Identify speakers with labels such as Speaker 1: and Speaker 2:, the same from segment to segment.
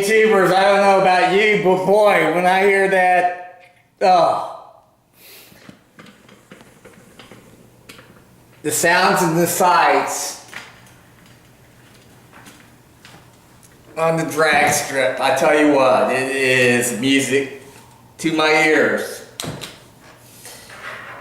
Speaker 1: YouTubers, I don't know about you, but boy, when I hear that, oh. The sounds and the sights on the drag strip, I tell you what, it is music to my ears.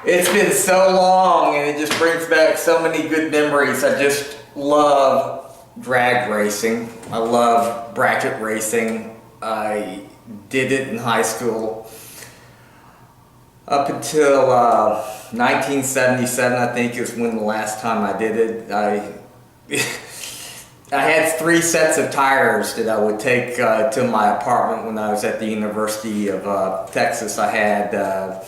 Speaker 1: It's been so long and it just brings back so many good memories. I just love drag racing. I love bracket racing. I did it in high school up until 1977, I think, is when the last time I did it. I had 3 sets of tires that I would take to my apartment when I was at the University of Texas. I had a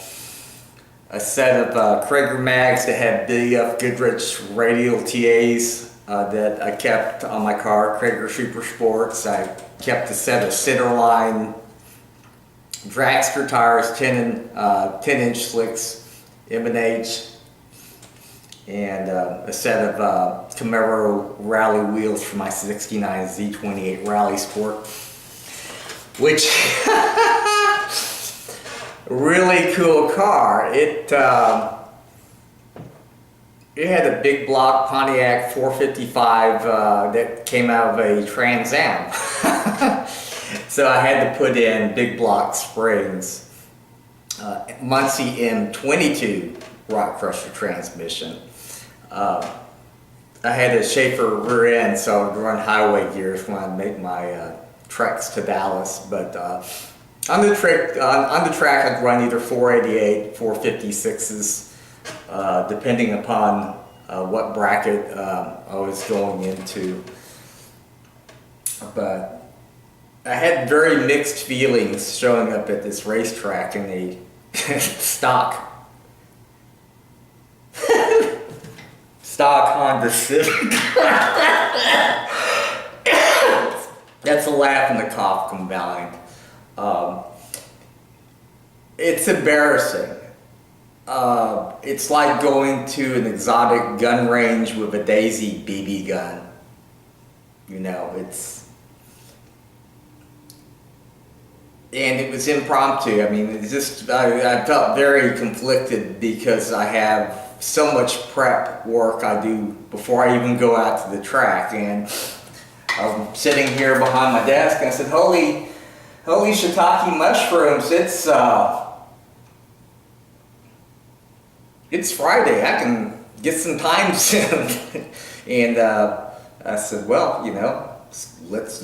Speaker 1: set of Krieger mags that had BF Goodrich radial TAs that I kept on my car, Krieger Super Sports. I kept a set of Centerline dragster tires, 10-inch slicks, M&H, and a set of Camaro rally wheels for my 69 Z28 Rally Sport, which really cool car. It had a big block Pontiac 455 that came out of a Trans Am. So I had to put in big block springs, Muncie M22 rock crusher transmission. I had a Schaefer rear end, so I would run highway gears when I make my treks to Dallas. But on the track, I'd run either 488, 456s, depending upon what bracket I was going into. But I had very mixed feelings showing up at this racetrack in a stock Honda Civic. That's a laugh and a cough combined. It's embarrassing. It's like going to an exotic gun range with a Daisy BB gun. You know, and it was impromptu. I mean, it's just, I felt very conflicted because I have so much prep work I do before I even go out to the track. And I'm sitting here behind my desk and I said, holy shiitake mushrooms, it's Friday, I can get some time soon. And I said, well, you know, let's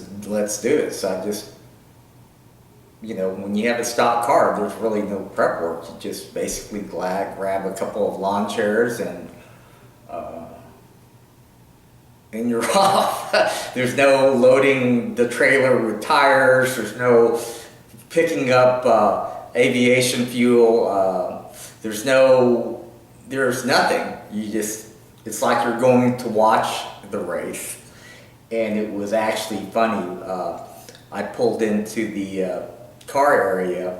Speaker 1: do it. So I just, you know, when you have a stock car, there's really no prep work. You just basically grab a couple of lawn chairs and you're off. There's no loading the trailer with tires. There's no picking up aviation fuel. There's nothing. It's like you're going to watch the race. And it was actually funny. I pulled into the car area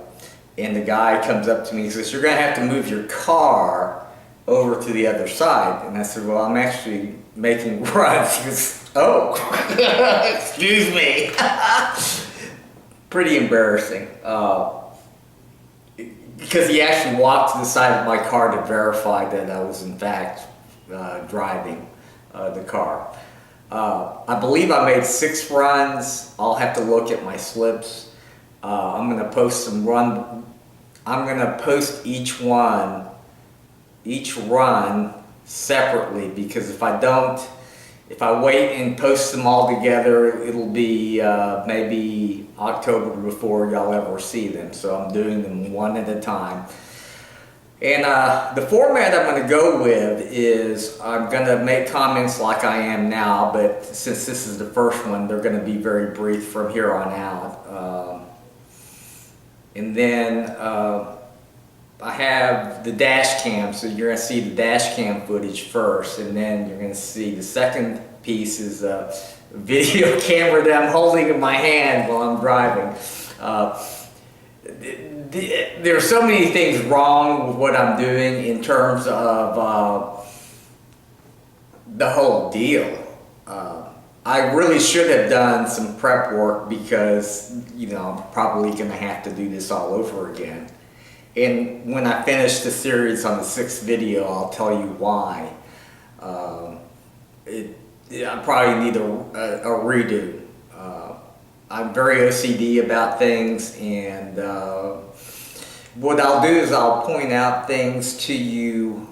Speaker 1: and the guy comes up to me and says, you're going to have to move your car over to the other side. And I said, well, I'm actually making runs. He goes, oh, excuse me. Pretty embarrassing. Because he actually walked to the side of my car to verify that I was in fact driving the car. I believe I made 6 runs. I'll have to look at my slips. I'm going to post each run separately, because if I wait and post them all together, it'll be maybe October before y'all ever see them. So I'm doing them one at a time. And the format I'm going to go with is I'm going to make comments like I am now, but since this is the first one, they're going to be very brief from here on out. And then I have the dash cam, so you're going to see the dash cam footage first, and then you're going to see the second piece is a video camera that I'm holding in my hand while I'm driving. There are so many things wrong with what I'm doing in terms of the whole deal. I really should have done some prep work because, I'm probably going to have to do this all over again. And when I finish the series on the 6th video, I'll tell you why. I probably need a redo. I'm very OCD about things, and what I'll do is I'll point out things to you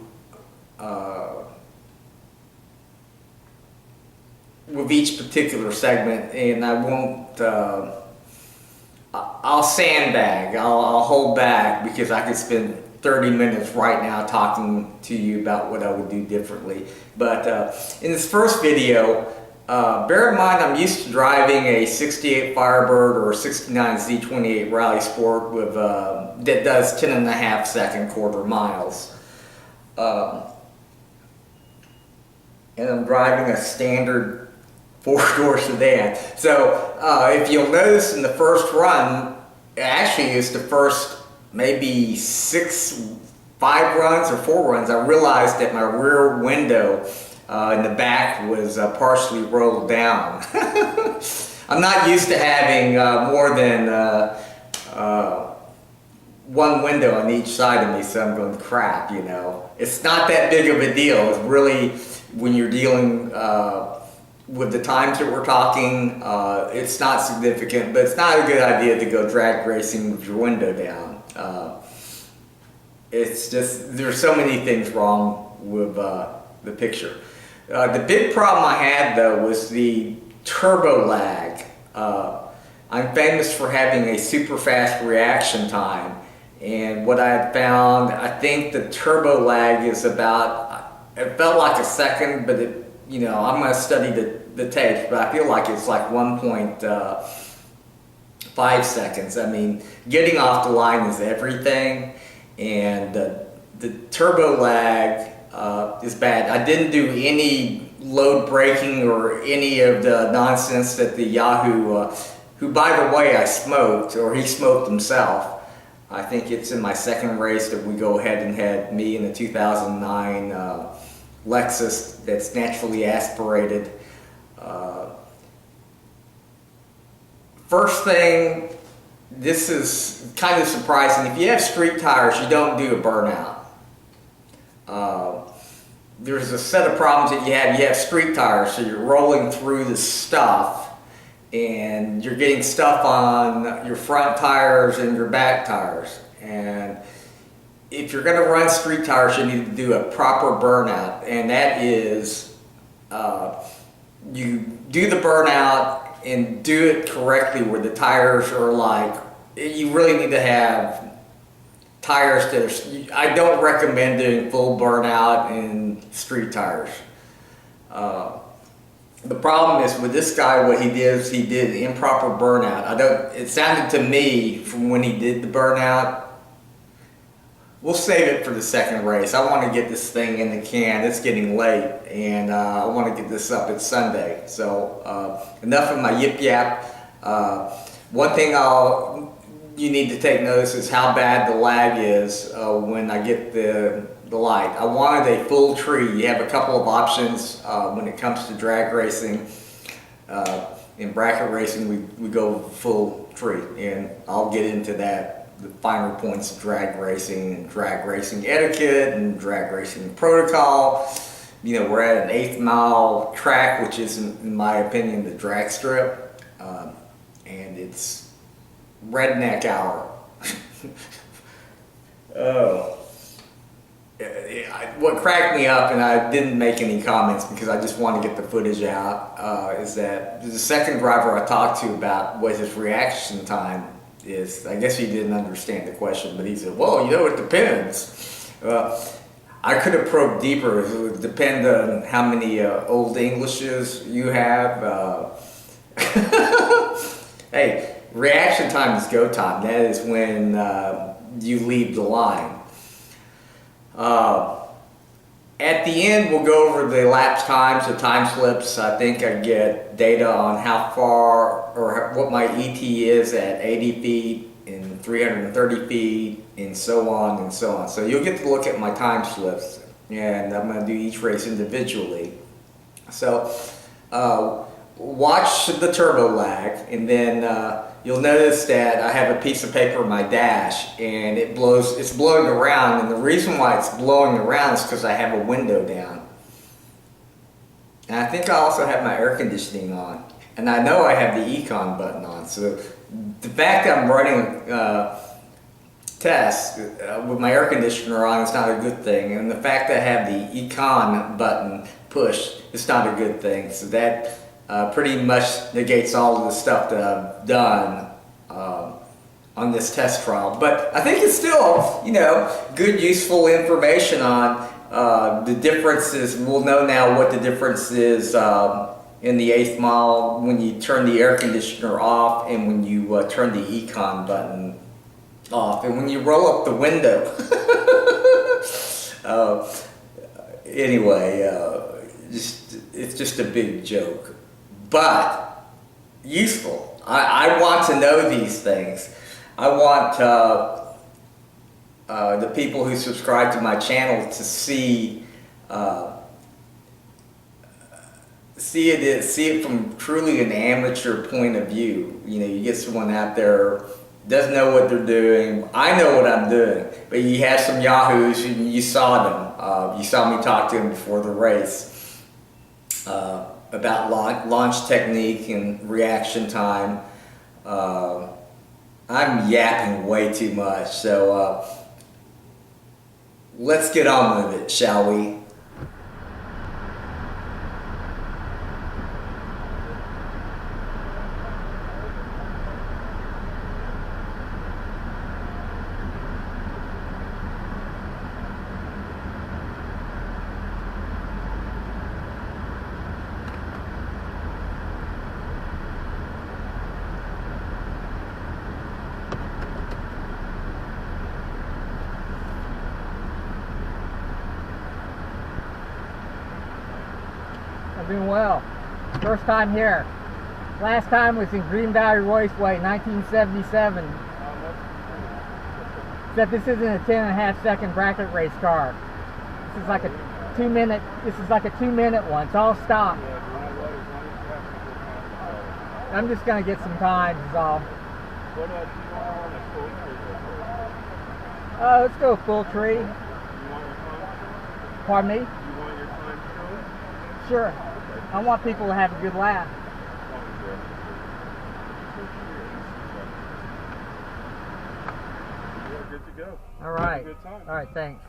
Speaker 1: with each particular segment, and I won't, I'll sandbag, I'll hold back, because I could spend 30 minutes right now talking to you about what I would do differently. But in this first video, bear in mind I'm used to driving a 68 Firebird or a 69 Z28 Rally Sport with, that does 10.5 second quarter miles. And I'm driving a standard 4-door sedan. So if you'll notice in the first run, actually it's the first maybe 5 runs or 4 runs, I realized that my rear window in the back was partially rolled down. I'm not used to having more than one window on each side of me, so I'm going, crap, It's not that big of a deal. It's really, when you're dealing with the times that we're talking, it's not significant, but it's not a good idea to go drag racing with your window down. It's just, there's so many things wrong with the picture. The big problem I had though was the turbo lag. I'm famous for having a super fast reaction time, and what I had found, I think the turbo lag is about, it felt like a second, but it, I'm going to study the tapes, but I feel like it's like 1.5 seconds. I mean, getting off the line is everything, and the turbo lag is bad. I didn't do any load braking or any of the nonsense that the Yahoo, who by the way I smoked, or he smoked himself. I think it's in my second race that we go head and head, me in the 2009 Lexus that's naturally aspirated. First thing, this is kind of surprising. If you have street tires, you don't do a burnout. There's a set of problems that you have. You have street tires, so you're rolling through the stuff, and you're getting stuff on your front tires and your back tires. And if you're going to run street tires, you need to do a proper burnout, and that is you do the burnout and do it correctly, where the tires are like, you really need to have tires that are, I don't recommend doing full burnout in street tires. The problem is with this guy, what he did is he did improper burnout. It sounded to me from when he did the burnout, we'll save it for the second race. I want to get this thing in the can. It's getting late, and I want to get this up. It's Sunday. So enough of my yip yap. One thing you need to take notice is how bad the lag is when I get the light. I wanted a full tree. You have a couple of options when it comes to drag racing. In bracket racing, we go full tree, and I'll get into that. The finer points of drag racing and drag racing etiquette and drag racing protocol. We're at an 1/8 mile track, which is, in my opinion, the drag strip, and it's redneck hour. What cracked me up, and I didn't make any comments because I just want to get the footage out, is that the second driver I talked to about what his reaction time is. I guess he didn't understand the question, but he said, well, it depends. I could have probed deeper. It would depend on how many old Englishes you have. Hey, reaction time is go time. That is when you leave the line. At the end, we'll go over the elapsed times, the time slips. I think I get data on how far or what my ET is at 80 feet and 330 feet and so on and so on. So you'll get to look at my time slips, and I'm going to do each race individually. So watch the turbo lag, and then you'll notice that I have a piece of paper in my dash, and it's blowing around, and the reason why it's blowing around is because I have a window down. And I think I also have my air conditioning on, and I know I have the econ button on, so the fact that I'm running tests with my air conditioner on is not a good thing, and the fact that I have the econ button pushed is not a good thing. So that pretty much negates all of the stuff that I've done on this test trial. But I think it's still, you know, good, useful information on the differences. We'll know now what the difference is in the 8th mile when you turn the air conditioner off and when you turn the econ button off, and when you roll up the window. Anyway, it's just a big joke, but useful. I want to know these things. I want the people who subscribe to my channel to see it from truly an amateur point of view. You know, you get someone out there doesn't know what they're doing. I know what I'm doing, but you have some yahoos, and you saw them. You saw me talk to them before the race about launch technique and reaction time. I'm yapping way too much, so let's get on with it, shall we?
Speaker 2: Doing well. First time here. Last time was in Green Valley Raceway, 1977. Except this isn't a 10.5 second bracket race car. This is like a 2 minute. This is like a 2 minute one. It's all stop. I'm just gonna get some times. Is all. Let's go full tree. Pardon me?
Speaker 3: You want your time shown?
Speaker 2: Sure. I want people to have a good laugh.
Speaker 3: You're good to go.
Speaker 2: All right.
Speaker 3: Have a good time.
Speaker 2: All right, thanks.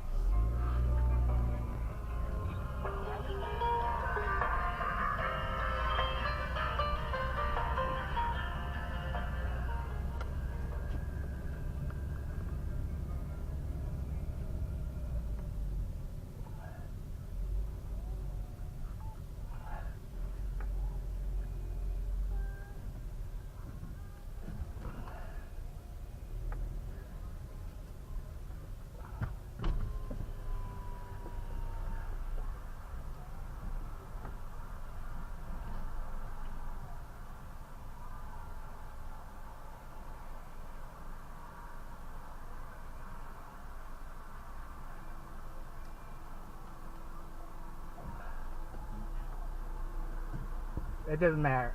Speaker 2: It doesn't matter.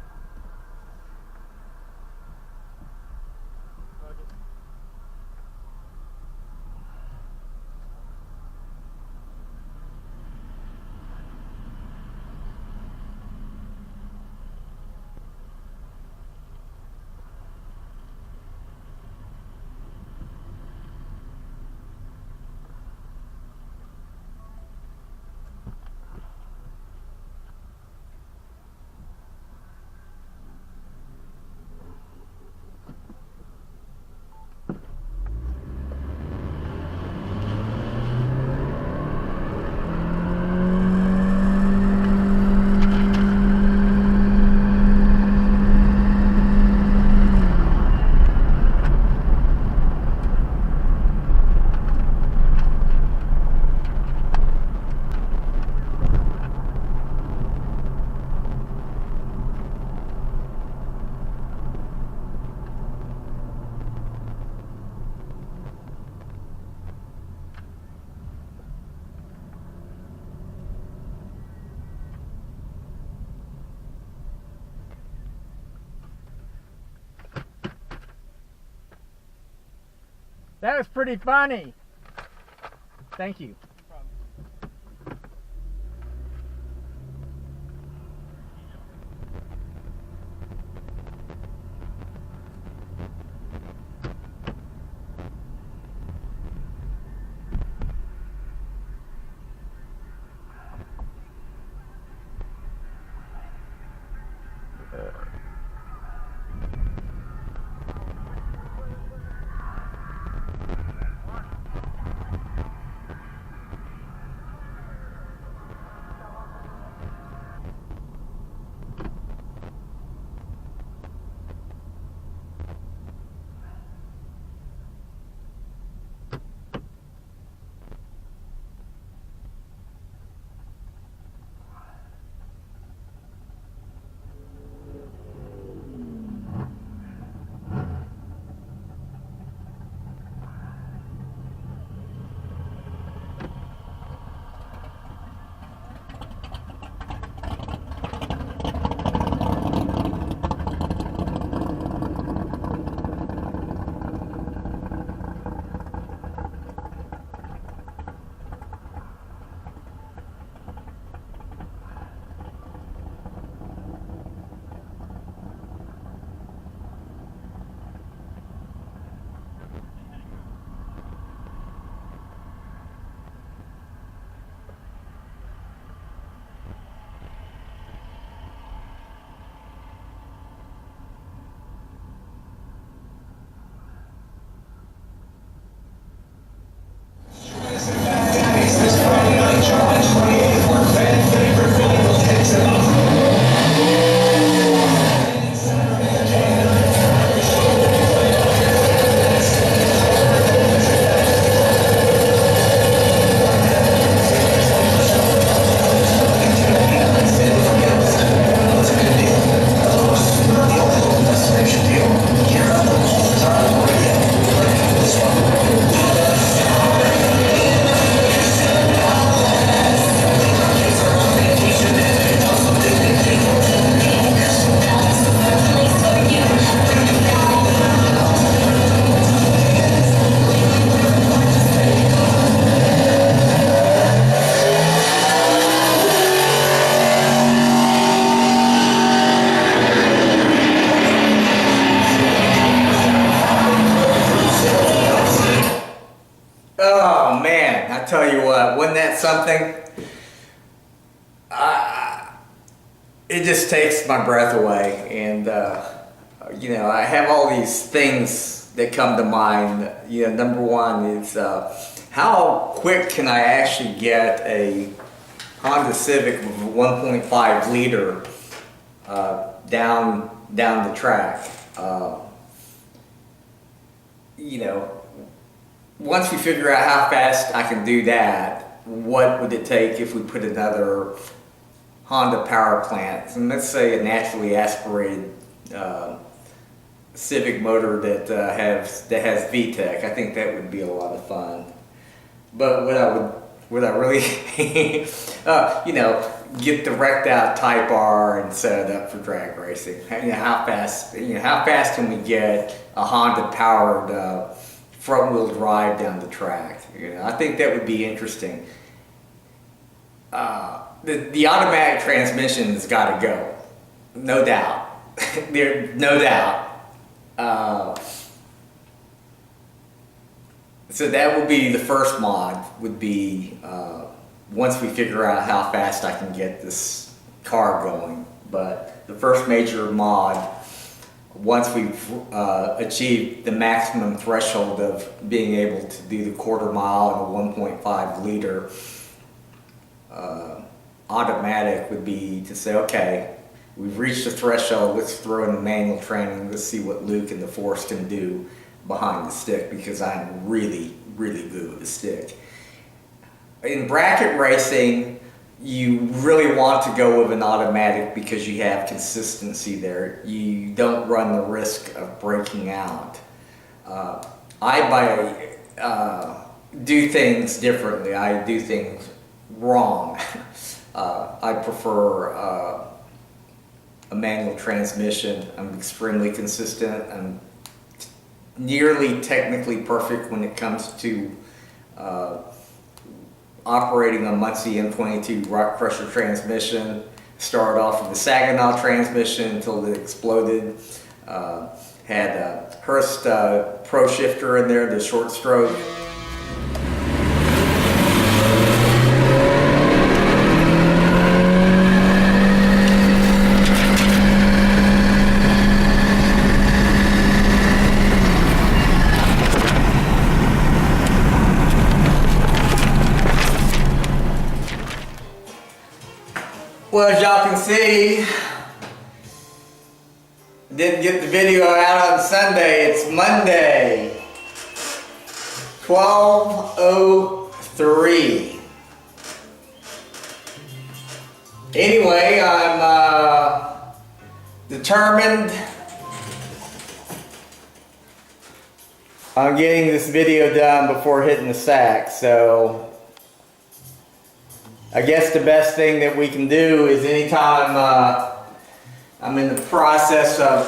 Speaker 2: That was pretty funny. Thank you.
Speaker 1: I tell you what, wasn't that something? It just takes my breath away, and you know, I have all these things that come to mind. You know, number one is how quick can I actually get a Honda Civic with a 1.5 liter down the track. You know, once we figure out how fast I can do that, what would it take if we put another Honda power plant, and let's say a naturally aspirated Civic motor that has VTEC? I think that would be a lot of fun. But would I really, you know, get the wrecked out Type R and set it up for drag racing? You know, how fast can we get a Honda powered front wheel drive down the track? You know, I think that would be interesting. The automatic transmission's got to go, no doubt. No doubt. So that will be the first mod. Would be once we figure out how fast I can get this car going. But the first major mod, once we've achieved the maximum threshold of being able to do the quarter mile and a 1.5 liter automatic, would be to say, okay, we've reached the threshold, let's throw in the manual training, let's see what Luke and the Force can do behind the stick, because I'm really, really good with the stick. In bracket racing, you really want to go with an automatic because you have consistency there. You don't run the risk of breaking out. I do things differently. I do things wrong. I prefer a manual transmission. I'm extremely consistent. I'm nearly technically perfect when it comes to operating a Muncie M22 rock crusher transmission. Started off with the Saginaw transmission until it exploded. Had a Hurst Pro Shifter in there, the short stroke. Well, as y'all can see, didn't get the video out on Sunday. It's Monday, 12:03. Anyway, I'm determined on getting this video done before hitting the sack. So I guess the best thing that we can do is anytime I'm in the process of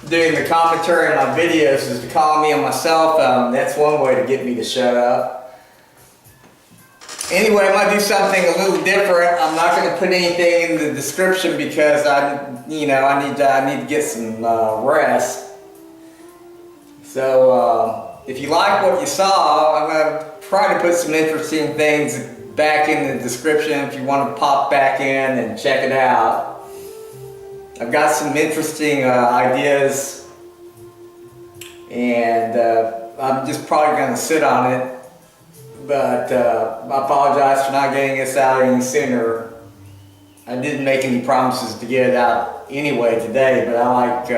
Speaker 1: doing the commentary on my videos is to call me on my cell phone. That's one way to get me to shut up. Anyway, I'm going to do something a little different. I'm not going to put anything in the description because I need to get some rest. So if you like what you saw, I'm going to try to put some interesting things back in the description if you want to pop back in and check it out. I've got some interesting ideas, and I'm just probably going to sit on it, but I apologize for not getting this out any sooner. I didn't make any promises to get it out anyway today, but I like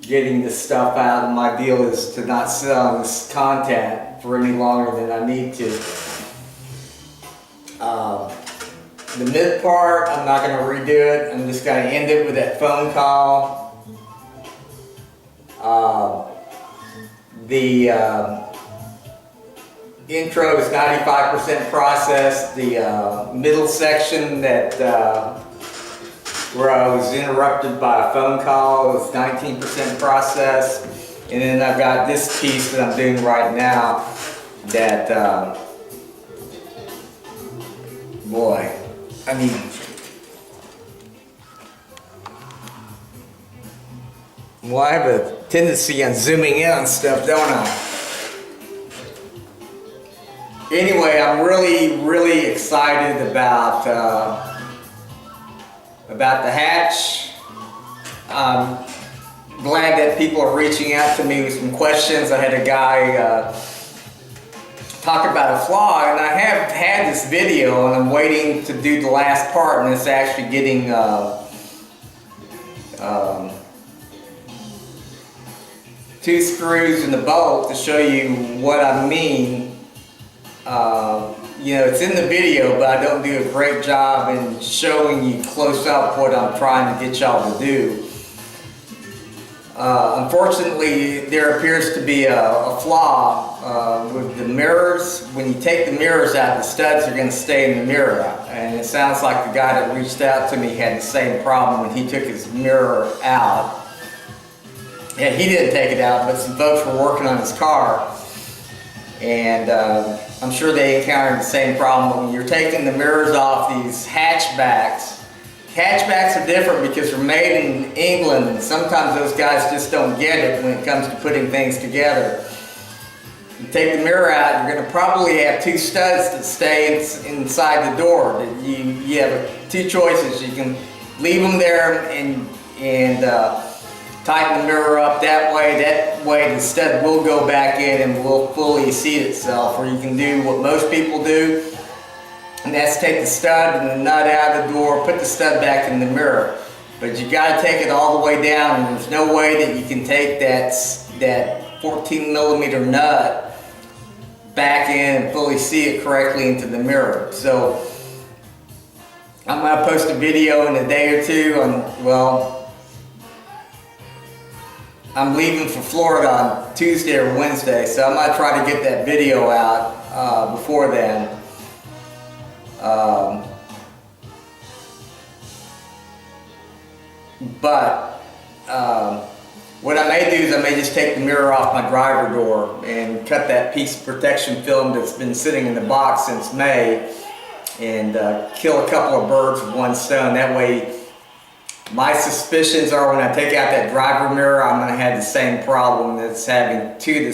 Speaker 1: getting this stuff out, and my deal is to not sit on this content for any longer than I need to. The mid part, I'm not going to redo it. I'm just going to end it with that phone call. The intro is 95% processed. The middle section that where I was interrupted by a phone call is 19% processed. And then I've got this piece that I'm doing right now that boy, I mean, well, I have a tendency on zooming in on stuff, don't I? Anyway, I'm really excited about the hatch. I'm glad that people are reaching out to me with some questions. I had a guy talk about a flaw, and I have had this video and I'm waiting to do the last part, and it's actually getting two screws in the bolt to show you what I mean. You know, it's in the video, but I don't do a great job in showing you close up what I'm trying to get y'all to do. Unfortunately, there appears to be a flaw with the mirrors. When you take the mirrors out, the studs are going to stay in the mirror. And it sounds like the guy that reached out to me had the same problem when he took his mirror out. Yeah, he didn't take it out, but some folks were working on his car. And I'm sure they encountered the same problem. When you're taking the mirrors off these hatchbacks, hatchbacks are different because they're made in England, and sometimes those guys just don't get it when it comes to putting things together. You take the mirror out, you're going to probably have two studs that stay inside the door. You have two choices. You can leave them there and tighten the mirror up that way. That way the stud will go back in and will fully seat itself. Or you can do what most people do, and that's take the stud and the nut out of the door, put the stud back in the mirror. But you got to take it all the way down, and there's no way that you can take that 14mm nut back in and fully see it correctly into the mirror. So I'm going to post a video in a day or two on, well, I'm leaving for Florida on Tuesday or Wednesday, so I'm going to try to get that video out before then. What I may do is I may just take the mirror off my driver door and cut that piece of protection film that's been sitting in the box since May and kill a couple of birds with one stone. That way, my suspicions are when I take out that driver mirror, I'm going to have the same problem that's having two of the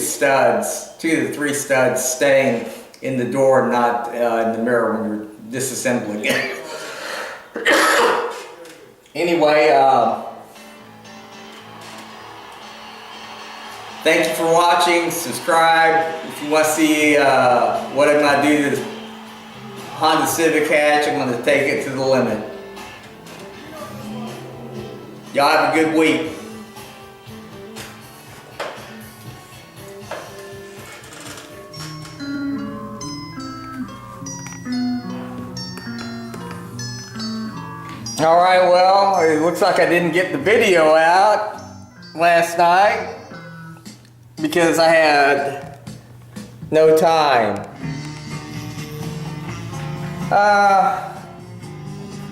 Speaker 1: three studs staying in the door and not in the mirror when you're disassembling it. Anyway, thank you for watching. Subscribe if you want to see what I'm going to do to the Honda Civic hatch. I'm going to take it to the limit. Y'all have a good week. Alright, well, it looks like I didn't get the video out last night because I had no time.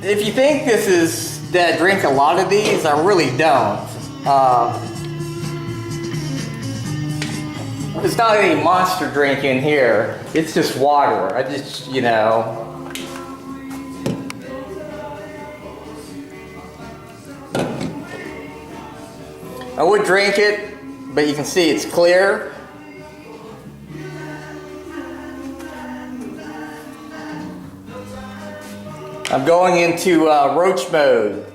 Speaker 1: If you think this is that I drink a lot of these, I really don't. There's not any monster drink in here. It's just water. I just, you know. I would drink it, but you can see it's clear. I'm going into roach mode.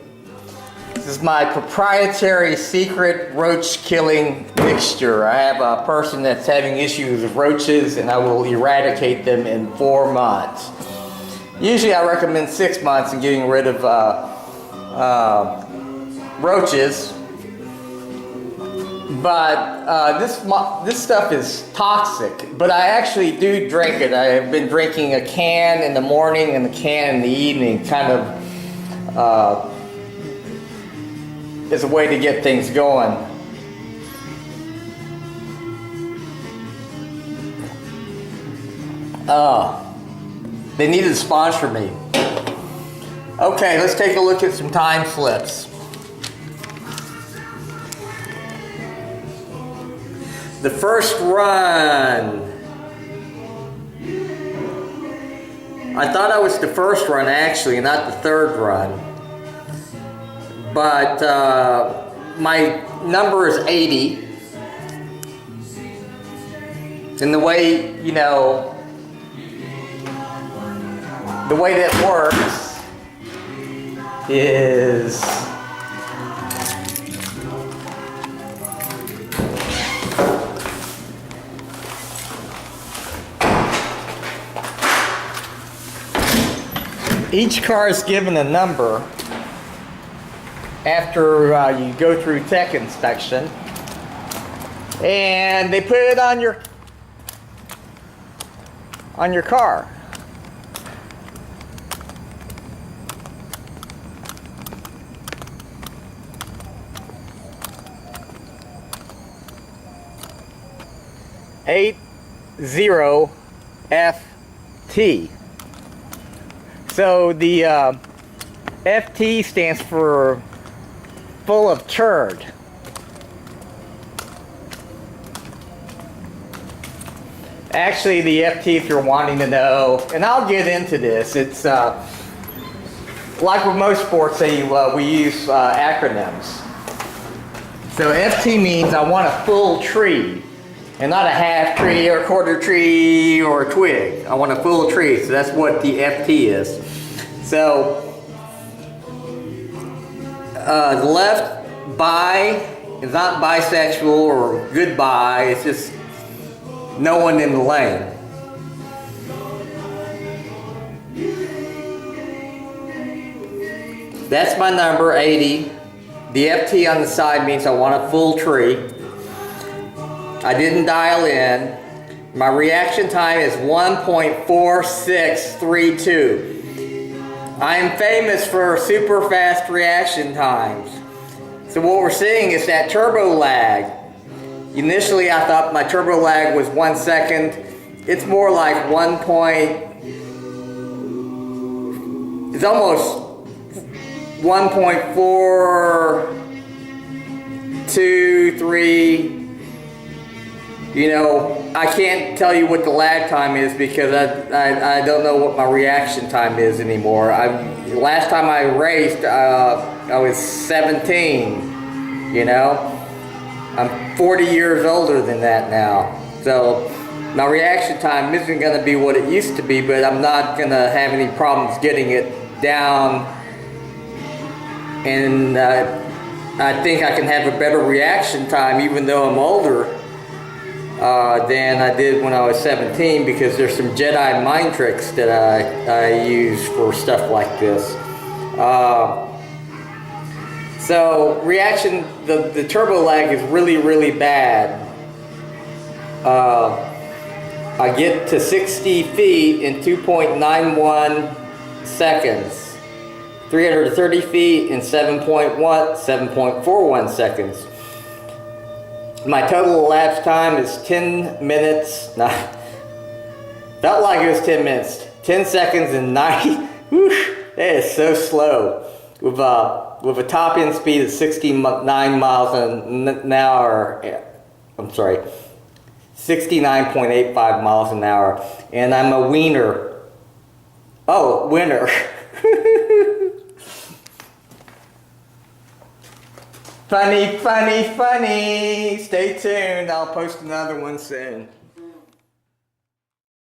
Speaker 1: This is my proprietary secret roach killing mixture. I have a person that's having issues with roaches and I will eradicate them in 4 months. Usually I recommend 6 months in getting rid of roaches. But this stuff is toxic, but I actually do drink it. I have been drinking a can in the morning and a can in the evening, kind of as a way to get things going. They needed to sponsor me. Okay, let's take a look at some time slips. The first run, I thought I was the first run actually, not the third run, but my number is 80, and the way, you know, the way that works is each car is given a number after you go through tech inspection, and they put it on your car. FT. So the FT stands for full of turd. Actually, the FT, if you're wanting to know, and I'll get into this, it's like with most sports, we use acronyms. So FT means I want a full tree, and not a half tree or a quarter tree or a twig. I want a full tree, so that's what the FT is. So, the left bi is not bisexual or goodbye, it's just no one in the lane. That's my number, 80. The FT on the side means I want a full tree. I didn't dial in. My reaction time is 1.4632. I am famous for super fast reaction times. So what we're seeing is that turbo lag. Initially I thought my turbo lag was 1 second. It's more like it's almost 1.42 2, 3. You know, I can't tell you what the lag time is because I don't know what my reaction time is anymore. Last time I raced, I was 17, you know. I'm 40 years older than that now. So my reaction time isn't going to be what it used to be, but I'm not going to have any problems getting it down. And I think I can have a better reaction time even though I'm older than I did when I was 17, because there's some Jedi mind tricks that I use for stuff like this. So reaction, the turbo lag is really bad. I get to 60 feet in 2.91 seconds, 330 feet in 7.41 seconds. My total elapsed time is 10 minutes, felt like it was 10 minutes, 10 seconds and 90, whoosh, that is so slow. With a top end speed of 69 miles an hour, I'm sorry, 69.85 miles an hour, and I'm a wiener. Oh, winner. Funny. Stay tuned. I'll post another one soon.